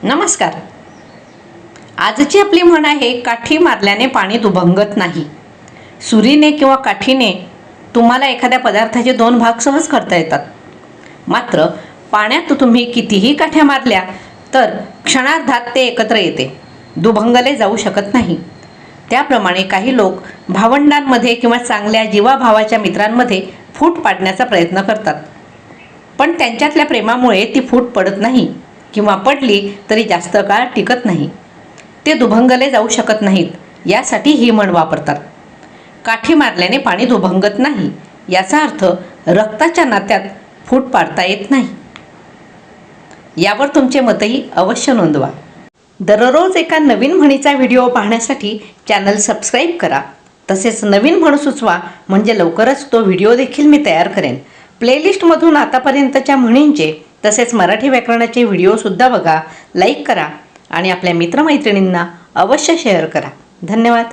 नमस्कार. आजची आपली म्हण आहे, काठी मारल्याने पाणी दुभंगत नाही. सुरीने किंवा काठीने तुम्हाला एखाद्या पदार्थाचे 2 भाग सहज करता येतात. मात्र पाण्यात तुम्ही कितीही काठ्या मारल्या तर क्षणार्धात ते एकत्र येते, दुभंगले जाऊ शकत नाही. त्याप्रमाणे काही लोक भावंडांमध्ये किंवा चांगल्या जीवाभावाच्या मित्रांमध्ये फूट पाडण्याचा प्रयत्न करतात, पण त्यांच्यातल्या प्रेमामुळे ती फूट पडत नाही किंवा पडली तरी जास्त काळ टिकत नाही. ते दुभंगले जाऊ शकत नाहीत. यासाठी ही म्हण वापरतात. काठी मारल्याने पाणी दुभंगत नाही याचा अर्थ रक्ताच्या नात्यात फूट पाडता येत नाही. यावर तुमचे मतही अवश्य नोंदवा. दररोज एका नवीन म्हणीचा व्हिडिओ पाहण्यासाठी चॅनल सबस्क्राईब करा. तसेच नवीन म्हण सुचवा, म्हणजे लवकरच तो व्हिडिओ देखील मी तयार करेन. प्लेलिस्टमधून आतापर्यंतच्या म्हणींचे तसेच मराठी व्याकरणाचे व्हिडिओसुद्धा बघा, लाईक करा आणि आपल्या मित्रमैत्रिणींना अवश्य शेअर करा. धन्यवाद.